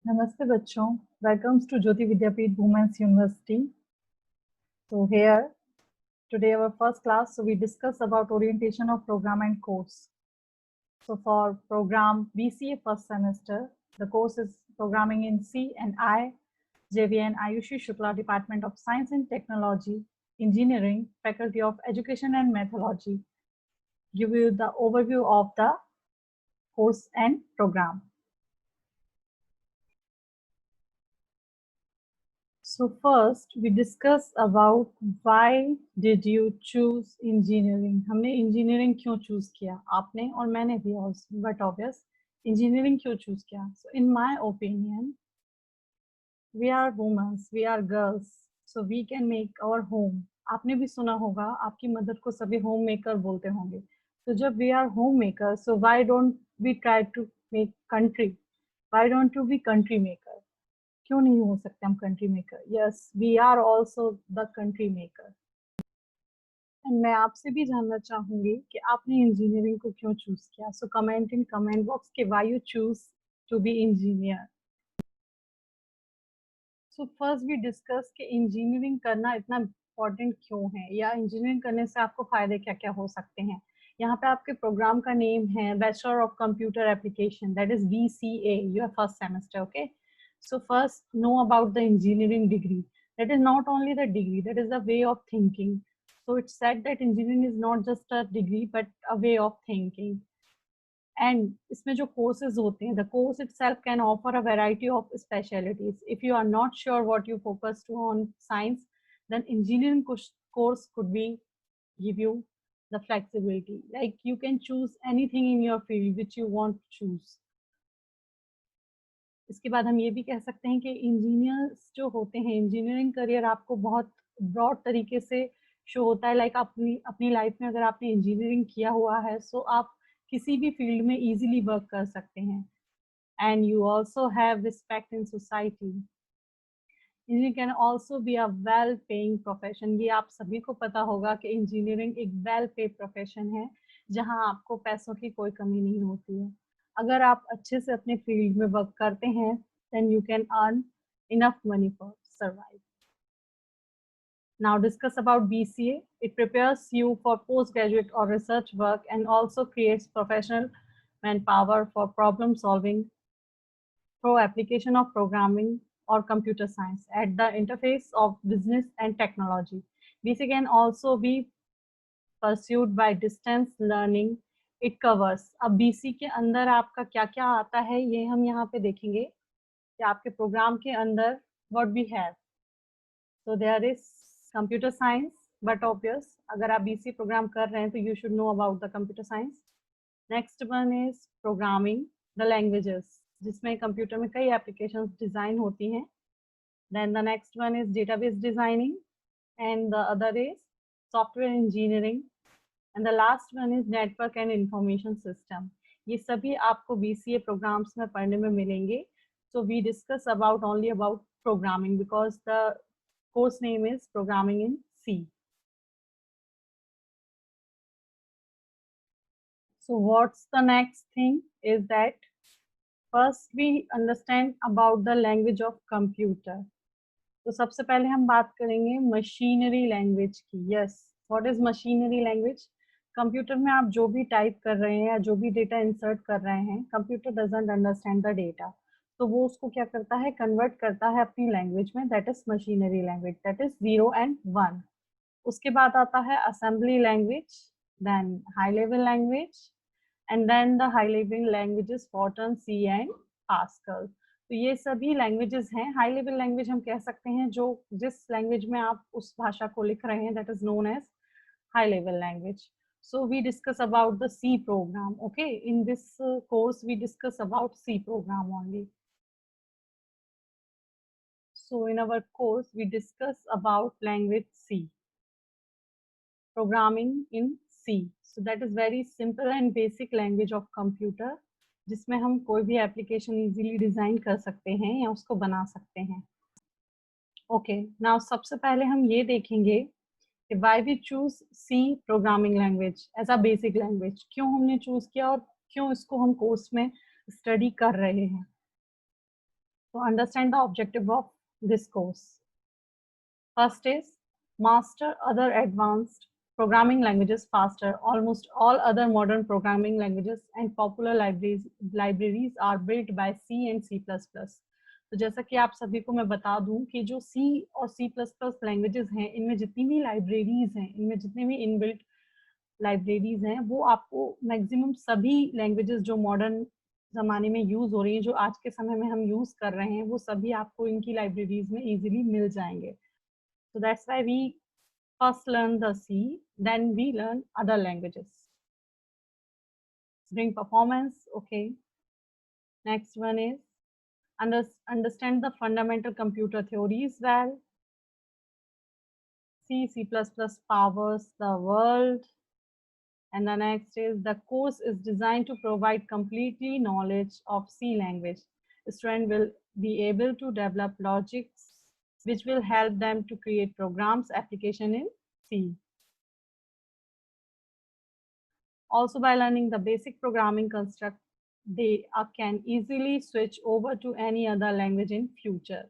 Namaste bachon, welcome to Jyoti Vidyapeeth Women's University. So here, today our first class, so we discuss about orientation of program and course. So for program BCA first semester, the course is programming in C and I, JVN Ayushi Shukla, Department of Science and Technology, Engineering, Faculty of Education and Methodology. Give you the overview of the course and program. So first we discuss about why did you choose engineering. हमने engineering क्यों choose किया, आपने और मैंने भी also, but obvious engineering क्यों choose किया. So in my opinion, we are women, we are girls, so we can make our home. आपने भी सुना होगा, आपकी मदर को सभी homemaker बोलते होंगे. तो जब we are homemaker, so why don't we try to make country? Why don't you be country maker? क्यों नहीं हो सकते हम country maker. Yes, we are also the country maker. And मैं आपसे भी जानना चाहूंगी कि आपने इंजीनियरिंग को क्यों चूज किया. So comment in comment box के why you choose to be engineer. So first we discuss कि इंजीनियरिंग करना इतना इम्पोर्टेंट क्यों है, या इंजीनियरिंग करने से आपको फायदे क्या क्या हो सकते हैं. यहाँ पे आपके प्रोग्राम का नेम है bachelor of computer application, that is BCA, your first semester. Okay, so first know about the engineering degree. That is not only the degree, that is the way of thinking. So it's said that engineering is not just a degree but a way of thinking. And इसमें जो courses होते हैं, the course itself can offer a variety of specialties. If you are not sure what you focus to on science, then engineering course could be give you the flexibility. Like you can choose anything in your field which you want to choose. इसके बाद हम ये भी कह सकते हैं कि engineers जो होते हैं, इंजीनियरिंग करियर आपको बहुत ब्रॉड तरीके से शो होता है. लाइक अपनी लाइफ में अगर आपने इंजीनियरिंग किया हुआ है, सो आप किसी भी फील्ड में इजीली वर्क कर सकते हैं. And you also have respect in society. Engineering can also be a well paying profession. ये आप सभी को पता होगा कि इंजीनियरिंग एक वेल पे प्रोफेशन है जहाँ आपको पैसों की कोई कमी नहीं होती है. अगर आप अच्छे से अपने फील्ड में वर्क करते हैं, then you can earn enough money for survive. Now discuss about BCA. It prepares you for postgraduate or research work and also creates professional manpower for problem solving through application of programming or computer science at the interface of business and technology. BCA can also be pursued by distance learning. It covers. अब BC के अंदर आपका क्या क्या आता है ये हम यहाँ पे देखेंगे कि आपके प्रोग्राम के अंदर what we have. So there is computer science, but obvious अगर आप BC प्रोग्राम कर रहे हैं तो you should know about the computer science. Next one is programming, the languages, जिसमें कंप्यूटर में कई applications डिजाइन होती हैं. Then the next one is database designing, and the other is software engineering, and the last one is network and information system. ये सभी आपको BCA programs में पढ़ने में मिलेंगे. So we discuss about only about programming because the course name is programming in C. So what's the next thing is that first we understand about the language of computer. तो सबसे पहले हम बात करेंगे मशीनरी लैंग्वेज की. Yes, what is machinery language? Computer में आप जो भी टाइप कर रहे हैं या जो भी डेटा इंसर्ट कर रहे हैं, computer doesn't understand the data, तो वो उसको क्या करता है, कन्वर्ट करता है अपनी लैंग्वेज में. That is machinery language, that is 0 and 1. उसके बाद आता है assembly language, then high level language, and then the high level languages Fortran, C and Pascal. तो ये सभी लैंग्वेजेस हैं. हाई लेवल लैंग्वेज हम कह सकते हैं जो जिस लैंग्वेज में आप उस भाषा को लिख रहे हैं, that is known as high level language. So we discuss about the C program. Okay, in this course we discuss about C program only. So in our course we discuss about language C, programming in C. So that is very simple and basic language of computer, जिसमें हम कोई भी application easily design कर सकते हैं या उसको बना सकते हैं. ओके, नाउ सबसे पहले हम ये देखेंगे कि why we choose C programming language as a basic language. क्यों हमने चूज किया और क्यों इसको हम कोर्स में स्टडी कर रहे हैं. So understand the objective of this course. First is master other advanced programming languages faster. Almost all other modern programming languages and popular libraries are built by C and C++. तो जैसा कि आप सभी को मैं बता दूं कि जो C और C++ लैंग्वेजेस हैं, इनमें जितनी भी लाइब्रेरीज हैं, इनमें जितने भी इनबिल्ट लाइब्रेरीज हैं, वो आपको मैक्सिमम सभी लैंग्वेजेस जो मॉडर्न ज़माने में यूज़ हो रही हैं, जो आज के समय में हम यूज़ कर रहे हैं, वो सभी आपको इनकी लाइब्रेरीज में इजीली मिल जाएंगे. So that's why we first learn the C, then we learn other languages. Bring performance, okay. Next one is understand the fundamental computer theories well. C++ powers the world. And the next is the course is designed to provide completely knowledge of C language. The student will be able to develop logics which will help them to create programs application in C. Also, by learning the basic programming construct, they can easily switch over to any other language in future.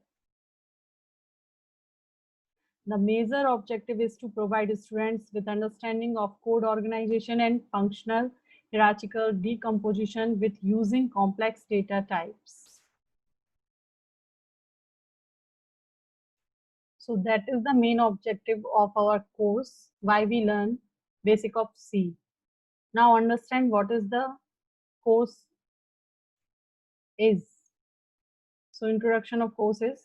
The major objective is to provide students with understanding of code organization and functional hierarchical decomposition with using complex data types. So that is the main objective of our course, why we learn basic of C. Now understand what is the course is. So introduction of course is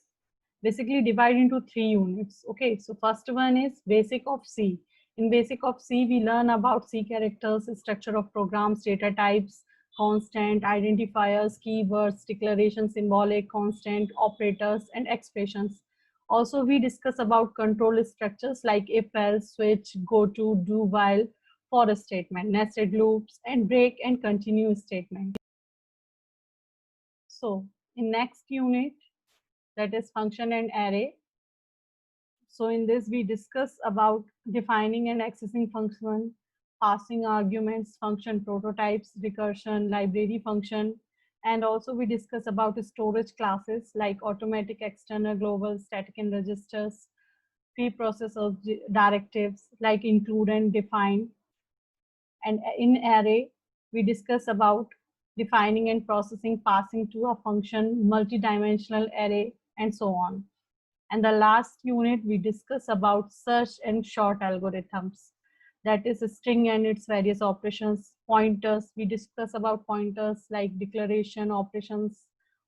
basically divided into 3 units. Okay, so first one is basic of C. In basic of C, we learn about C characters, structure of programs, data types, constant, identifiers, keywords, declaration, symbolic, constant, operators, and expressions. Also, we discuss about control structures like if, else, switch, go to, do, while, for statement, nested loops, and break and continue statement. So in next unit, that is function and array. So in this we discuss about defining and accessing function, passing arguments, function prototypes, recursion, library function, and also we discuss about storage classes like automatic, external, global, static, and registers, preprocessor directives like include and define. And in array, we discuss about defining and processing, passing to a function, multidimensional array, and so on. And the last unit, we discuss about search and sort algorithms. That is string and its various operations, pointers. We discuss about pointers like declaration, operations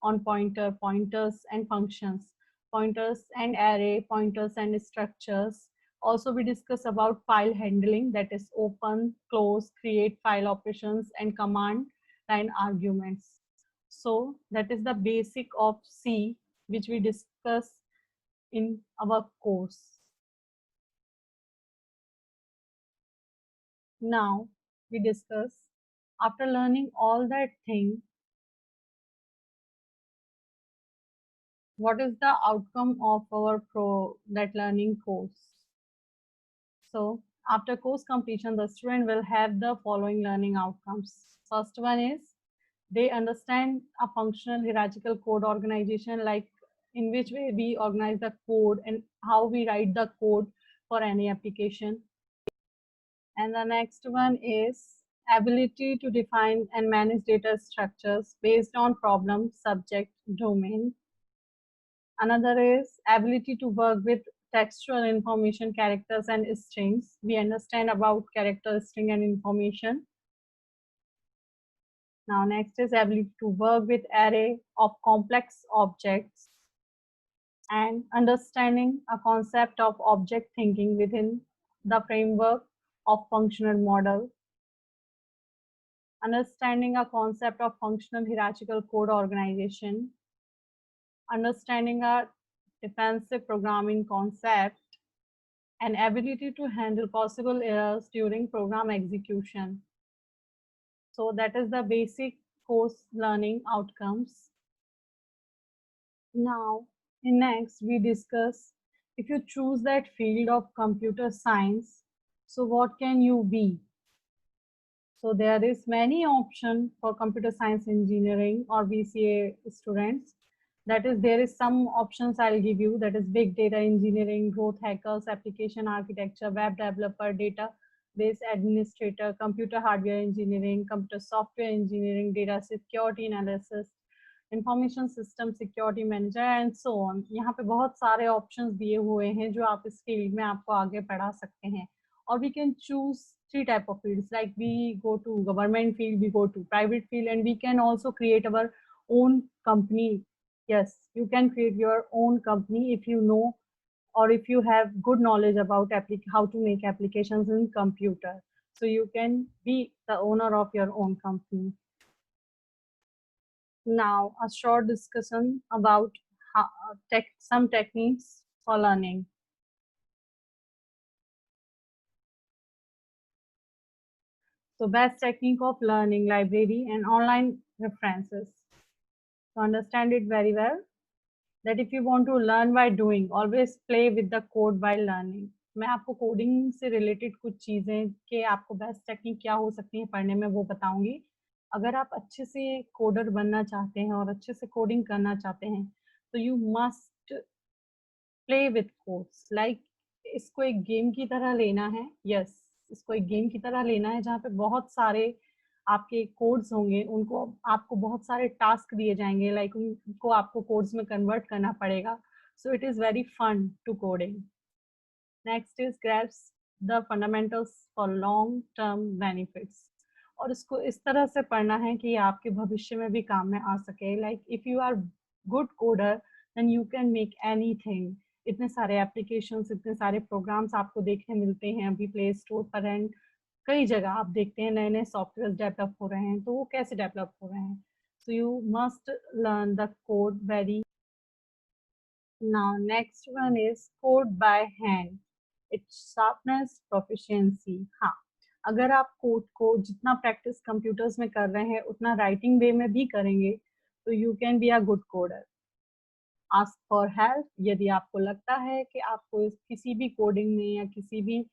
on pointer, pointers and functions, pointers and array, pointers and structures. Also, we discuss about file handling, that is open, close, create file operations, and command line arguments. So that is the basic of C, which we discuss in our course. Now we discuss, after learning all that thing, what is the outcome of our that learning course. So after course completion, the student will have the following learning outcomes. First one is they understand a functional hierarchical code organization, like in which way we organize the code and how we write the code for any application. And the next one is ability to define and manage data structures based on problem, subject, domain. Another is ability to work with textual information, characters and strings. We understand about character, string and information. Now next is ability to work with array of complex objects and understanding a concept of object thinking within the framework of functional model. Understanding a concept of functional hierarchical code organization, understanding a defensive programming concept, and ability to handle possible errors during program execution. So that is the basic course learning outcomes. Now, in next we discuss, if you choose that field of computer science, so what can you be? So there is many options for computer science engineering or BCA students. That is, there is some options I'll give you. That is big data engineering, growth hackers, application architecture, web developer, database administrator, computer hardware engineering, computer software engineering, data security analysis, information system security manager and so on. यहाँ पे बहुत सारे options दिए हुए हैं जो आप इस फील्ड में आपको आगे बढ़ा सकते हैं. और we can choose 3 type of fields, like we go to government field, we go to private field, and we can also create our own company. Yes, you can create your own company if you know or if you have good knowledge about how to make applications in computer. So you can be the owner of your own company. Now, a short discussion about some techniques for learning. So, best technique of learning, library and online references. To understand it very well, that if you want to learn by doing, always play with the code while learning. मैं आपको coding से related कुछ चीज़ें कि आपको best technique क्या हो सकती है पढ़ने में वो बताऊंगी. अगर आप अच्छे से कोडर बनना चाहते हैं और अच्छे से कोडिंग करना चाहते हैं तो you must play with codes. Like इसको एक गेम की तरह लेना है. यस, इसको एक गेम की तरह लेना है जहाँ पे बहुत सारे आपके कोड्स होंगे. उनको आपको बहुत सारे टास्क दिए जाएंगे. लाइक उनको आपको कोड्स में कन्वर्ट करना पड़ेगा. So it is very fun to coding. Next is grasp the fundamentals for long term benefits. और इसको इस तरह से पढ़ना है कि आपके भविष्य में भी काम में आ सके. Like if you are good coder then you can make anything. इतने सारे एप्लीकेशंस, इतने सारे प्रोग्राम्स आपको देखने मिलते हैं अभी प्ले स्टोर पर एंड कई जगह आप देखते हैं नए नए सॉफ्टवेयर डेवलप हो रहे हैं. तो वो कैसे डेवलप हो रहे हैं? So you must learn the code very. Now next one is code by hand. It's sharpness proficiency. हाँ, अगर आप कोड को जितना प्रैक्टिस कंप्यूटर्स में कर रहे हैं उतना राइटिंग वे में भी करेंगे तो you can be a good coder. Ask for help. यदि आपको लगता है कि आपको किसी भी कोडिंग में या किसी भी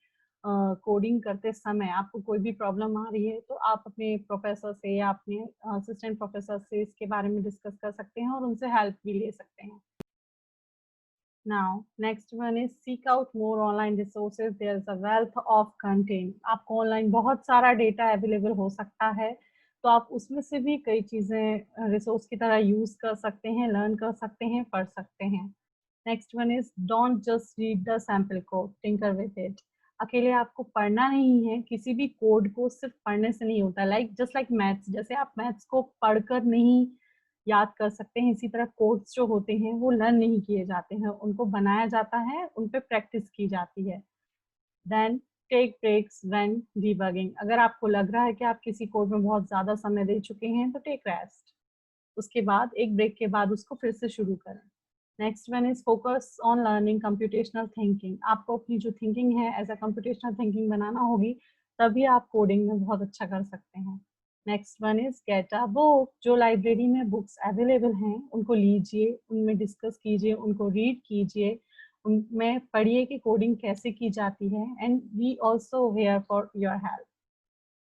कोडिंग करते समय आपको कोई भी प्रॉब्लम आ रही है तो आप अपने प्रोफेसर से या अपने असिस्टेंट प्रोफेसर से इसके बारे में डिस्कस कर सकते हैं और उनसे हेल्प भी ले सकते हैं. Now, next one is seek out more online resources. There's a wealth of content. आपको ऑनलाइन बहुत सारा डेटा अवेलेबल हो सकता है तो आप उसमें से भी कई चीज़ें रिसोर्स की तरह यूज़ कर सकते हैं, लर्न कर सकते हैं, पढ़ सकते हैं. Next one is don't just read the sample code, tinker with it. अकेले आपको पढ़ना नहीं है. किसी भी कोड को सिर्फ पढ़ने से नहीं होता. लाइक जस्ट लाइक मैथ्स, जैसे आप मैथ्स को पढ़कर नहीं याद कर सकते हैं, इसी तरह कोड्स जो होते हैं वो लर्न नहीं किए जाते हैं, उनको बनाया जाता है, उन पे प्रैक्टिस की जाती है. Then take breaks when debugging. अगर आपको लग रहा है कि आप किसी कोड में बहुत ज़्यादा समय दे चुके हैं तो टेक रेस्ट. उसके बाद एक ब्रेक के बाद उसको फिर से शुरू करें. Next one is focus on learning computational thinking. आपको अपनी जो थिंकिंग है एज अ कंप्यूटेशनल थिंकिंग बनाना होगी, तभी आप कोडिंग में बहुत अच्छा कर सकते हैं. Next one is get a book. जो लाइब्रेरी में बुक्स अवेलेबल हैं उनको लीजिए, उनमें डिस्कस कीजिए, उनको रीड कीजिए, उनमें पढ़िए कि कोडिंग कैसे की जाती है. And we also here for your help.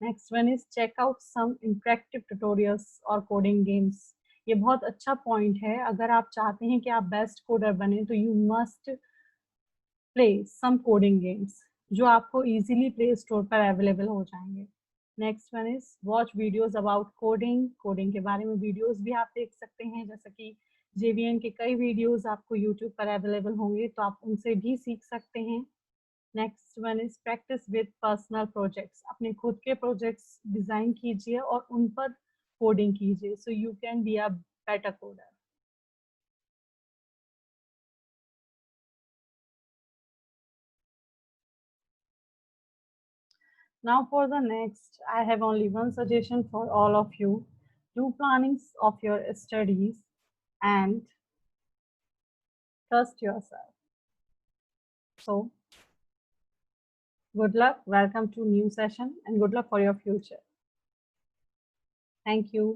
Next one is check out some interactive tutorials और कोडिंग गेम्स. ये बहुत अच्छा पॉइंट है. अगर आप चाहते हैं कि आप बेस्ट कोडर बने तो you must play some coding games जो आपको इजीली प्ले स्टोर पर अवेलेबल हो जाएंगे. Next one is watch videos about coding. Coding के बारे में वीडियोस भी आप देख सकते हैं, जैसे कि JVN के कई वीडियोस आपको यूट्यूब पर अवेलेबल होंगे तो आप उनसे भी सीख सकते हैं. Next one is practice with personal projects. अपने खुद के प्रोजेक्ट्स डिजाइन कीजिए और उन पर कोडिंग कीजिए so you can be a better coder. Now for the next, I have only one suggestion for all of you. Do plannings of your studies and trust yourself. So good luck, welcome to new session and good luck for your future. Thank you.